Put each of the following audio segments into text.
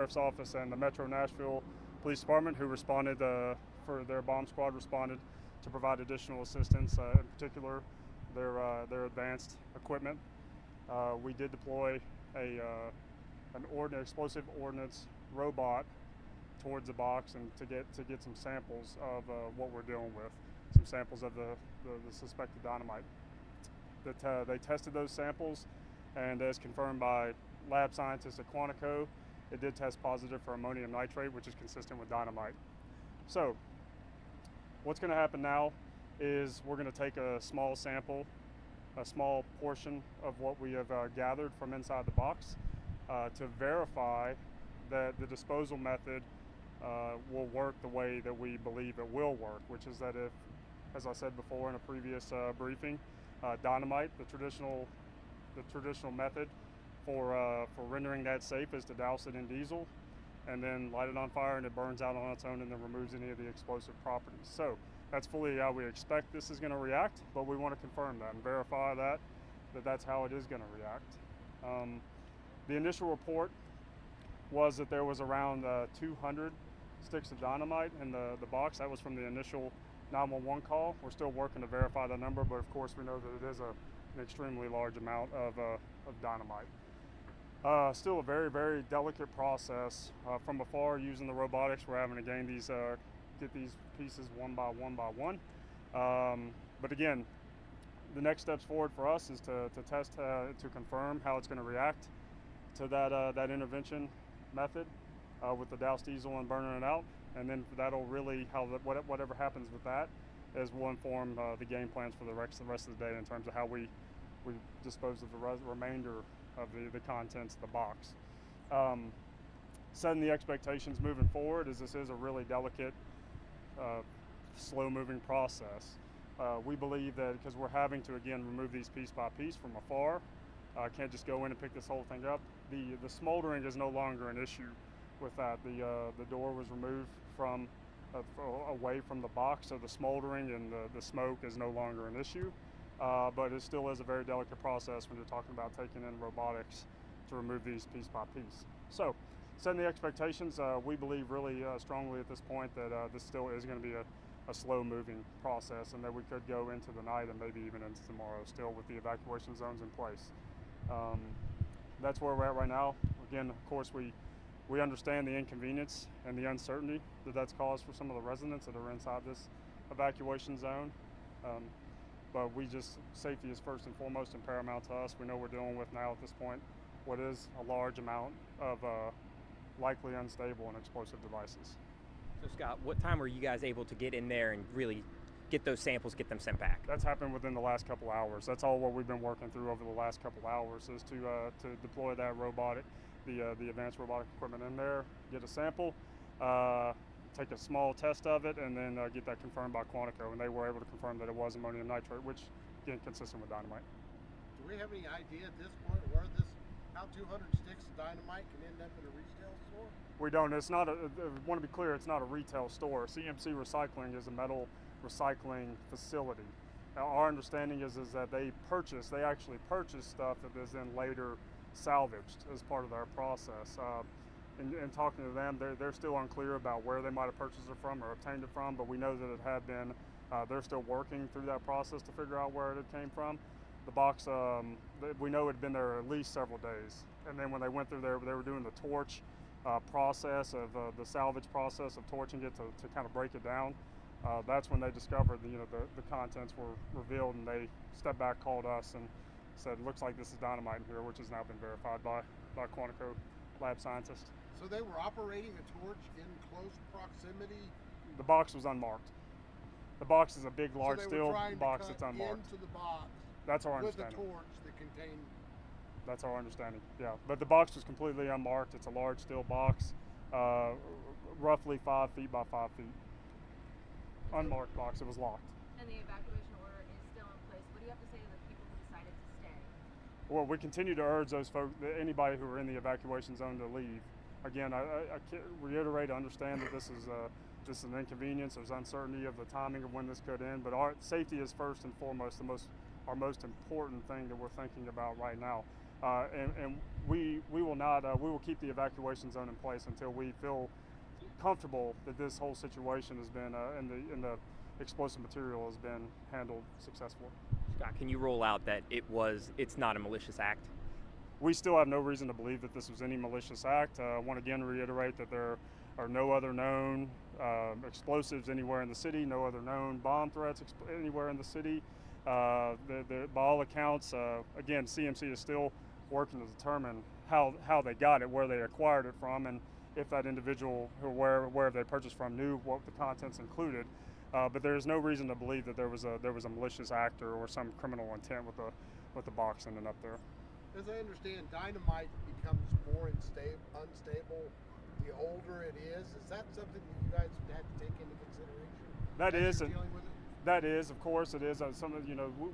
Sheriff's Office and the Metro Nashville Police Department, who responded for their bomb squad, responded to provide additional assistance, in particular their advanced equipment. We did deploy an explosive ordnance robot towards the box and to get some samples of what we're dealing with, some samples of the suspected dynamite. They tested those samples, and as confirmed by lab scientists at Quantico, it did test positive for ammonium nitrate, which is consistent with dynamite. So what's going to happen now is we're going to take a small sample, a small portion of what we have gathered from inside the box to verify that the disposal method will work the way that we believe it will work, which is that if, as I said before in a previous briefing, dynamite, the traditional method for rendering that safe is to douse it in diesel and then light it on fire, and it burns out on its own and then removes any of the explosive properties. So that's fully how we expect this is going to react, but we want to confirm that and verify that that's how it is going to react. The initial report was that there was around 200 sticks of dynamite in the box. That was from the initial 911 call. We're still working to verify that number, but of course we know that it is an extremely large amount of dynamite. Still a very, very delicate process. From afar, using the robotics, we're having to get these pieces one by one. But again, the next steps forward for us is to test to confirm how it's going to react to that intervention method with the doused diesel and burning it out, and then that'll really whatever happens with that is will inform the game plans for the rest of the day in terms of how we dispose of the remainder of the contents of the box. Setting the expectations moving forward is this is a really delicate, slow-moving process. We believe that because we're having to again remove these piece by piece from afar, can't just go in and pick this whole thing up. The smoldering is no longer an issue with that. The door was removed from away from the box, so the smoldering and the smoke is no longer an issue. But it still is a very delicate process when you're talking about taking in robotics to remove these piece by piece. So, setting the expectations, we believe really strongly at this point that this still is going to be a slow-moving process, and that we could go into the night and maybe even into tomorrow still with the evacuation zones in place. That's where we're at right now. Again, of course, we understand the inconvenience and the uncertainty that's caused for some of the residents that are inside this evacuation zone. But safety is first and foremost and paramount to us. We know we're dealing with now at this point what is a large amount of likely unstable and explosive devices. So Scott, what time were you guys able to get in there and really get those samples, get them sent back? That's happened within the last couple hours. That's all what we've been working through over the last couple hours is to deploy that the advanced robotic equipment in there, get a sample, take a small test of it, and then get that confirmed by Quantico, and they were able to confirm that it was ammonium nitrate, which again consistent with dynamite. Do we have any idea at this point how 200 sticks of dynamite can end up in a retail store? We don't. It's not. I want to be clear. It's not a retail store. CMC Recycling is a metal recycling facility. Now, our understanding is that they actually purchase stuff that is then later salvaged as part of their process. In talking to them, they're still unclear about where they might have purchased it from or obtained it from, but we know that it had been, they're still working through that process to figure out where it came from. The box, we know it had been there at least several days. And then when they went through there, they were doing the torch process of the salvage process of torching it to kind of break it down. That's when they discovered the contents were revealed, and they stepped back, called us, and said, looks like this is dynamite in here, which has now been verified by Quantico lab scientists. So they were operating a torch in close proximity? The box was unmarked. The box is a big, large steel box that's unmarked. Into the box. That's our understanding. With a torch that contained. That's our understanding. Yeah, but the box was completely unmarked. It's a large steel box, roughly 5 feet by 5 feet. Unmarked box. It was locked. And the evacuation order is still in place. What do you have to say to the people who decided to stay? Well, we continue to urge those folks, anybody who are in the evacuation zone, to leave. Again, I reiterate, understand that this is an inconvenience. There's uncertainty of the timing of when this could end, but our safety is first and foremost our most important thing that we're thinking about right now. and we will not we will keep the evacuation zone in place until we feel comfortable that this whole situation has been and the explosive material has been handled successfully. Scott, can you roll out that it's not a malicious act? We still have no reason to believe that this was any malicious act. I want to again reiterate that there are no other known explosives anywhere in the city, no other known bomb threats anywhere in the city. By all accounts, again, CMC is still working to determine how they got it, where they acquired it from, and if that individual where they purchased from knew what the contents included. But there is no reason to believe that there was a malicious act or some criminal intent with the box ending up there. As I understand, dynamite becomes more unstable the older it is. Is that something that you guys had to take into consideration? That as is, you're dealing with it? That is, of course, it is.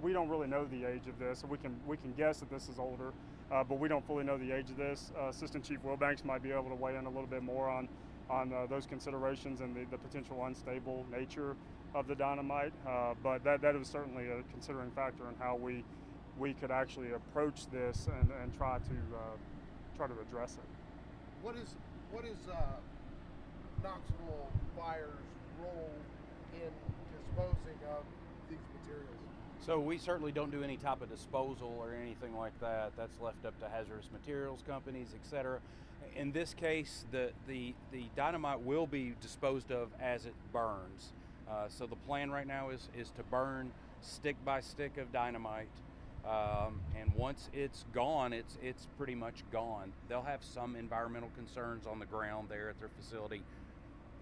We don't really know the age of this. We can guess that this is older, but we don't fully know the age of this. Assistant Chief Wilbanks might be able to weigh in a little bit more on those considerations and the potential unstable nature of the dynamite. But that is certainly a considering factor in how we could actually approach this and try to address it. What is Knoxville Fire's role in disposing of these materials? So we certainly don't do any type of disposal or anything like that. That's left up to hazardous materials companies, etc. In this case, the dynamite will be disposed of as it burns. So the plan right now is to burn stick by stick of dynamite. And once it's gone, it's pretty much gone. They'll have some environmental concerns on the ground there at their facility.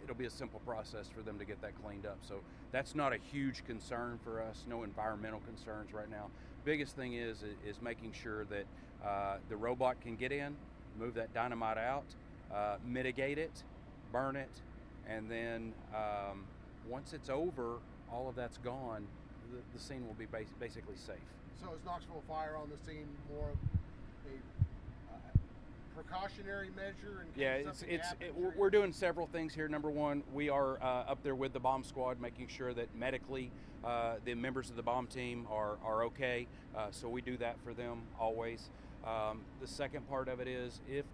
It'll be a simple process for them to get that cleaned up. So that's not a huge concern for us, no environmental concerns right now. Biggest thing is making sure that the robot can get in, move that dynamite out, mitigate it, burn it, and then once it's over, all of that's gone, the scene will be basically safe. So is Knoxville Fire on the scene more of a precautionary measure? In case something happens, we're doing several things here. Number one, we are up there with the bomb squad, making sure that medically the members of the bomb team are okay. So we do that for them always. The second part of it is if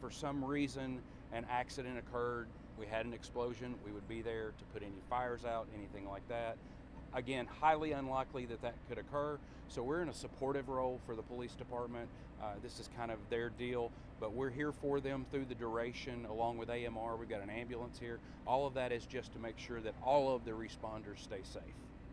for some reason an accident occurred, we had an explosion, we would be there to put any fires out, anything like that. Again, highly unlikely that could occur. So we're in a supportive role for the police department. This is kind of their deal, but we're here for them through the duration, along with AMR. We've got an ambulance here. All of that is just to make sure that all of the responders stay safe.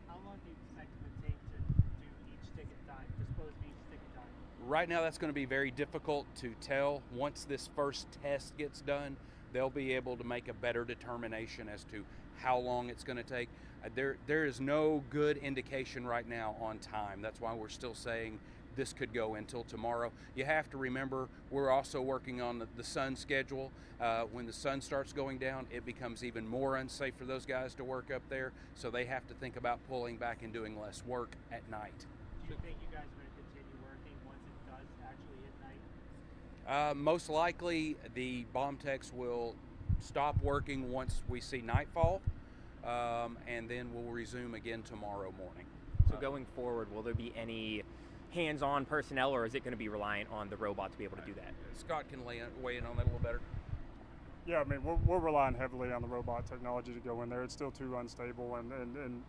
How long do you expect it would take to do each stick at a time, dispose of each stick at a time? Right now, that's going to be very difficult to tell. Once this first test gets done, they'll be able to make a better determination as to how long it's going to take. There is no good indication right now on time. That's why we're still saying this could go until tomorrow. You have to remember, we're also working on the sun schedule. When the sun starts going down, it becomes even more unsafe for those guys to work up there. So they have to think about pulling back and doing less work at night. Do you think you guys are going to continue working once it does actually hit night? Most likely, the bomb techs will stop working once we see nightfall. And then we'll resume again tomorrow morning. So going forward, will there be any hands-on personnel, or is it going to be reliant on the robot to be able to do that? Scott can weigh in on that a little better. Yeah, I mean, we're relying heavily on the robot technology to go in there. It's still too unstable, and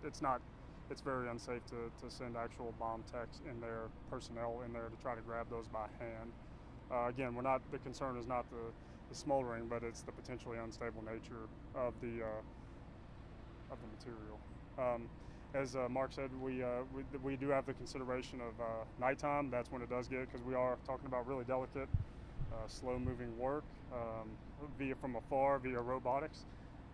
it's very unsafe to send actual bomb techs in there, personnel in there to try to grab those by hand. Again, the concern is not the smoldering, but it's the potentially unstable nature of the material. As Mark said, we do have the consideration of nighttime. That's when it does get, because we are talking about really delicate, slow-moving work from afar via robotics.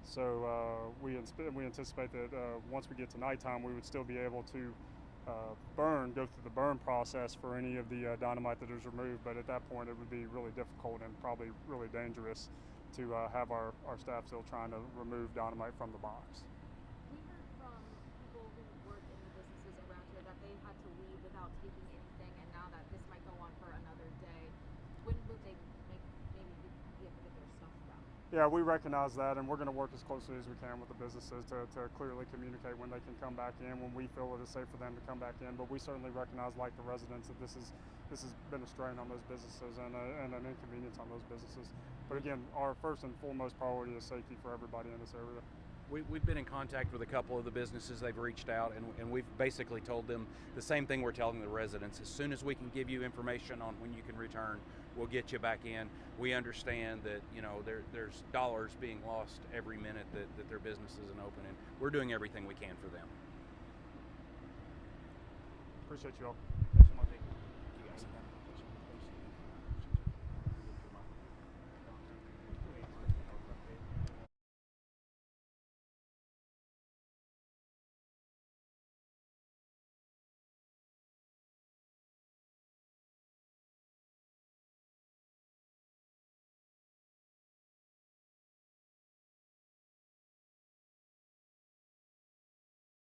So we anticipate that once we get to nighttime, we would still be able to go through the burn process for any of the dynamite that is removed. But at that point, it would be really difficult and probably really dangerous to have our staff still trying to remove dynamite from the box. We heard from people who work in the businesses around here that they had to leave without taking anything, and now that this might go on for another day, when would they maybe be able to get their stuff back? Yeah, we recognize that, and we're going to work as closely as we can with the businesses to clearly communicate when they can come back in, when we feel it is safe for them to come back in. But we certainly recognize, like the residents, that this is this has been a strain on those businesses and an inconvenience on those businesses. But again, our first and foremost priority is safety for everybody in this area. We've been in contact with a couple of the businesses. They've reached out, and we've basically told them the same thing we're telling the residents. As soon as we can give you information on when you can return, we'll get you back in. We understand that, you know, there's dollars being lost every minute that their business isn't open, and we're doing everything we can for them. Appreciate you all.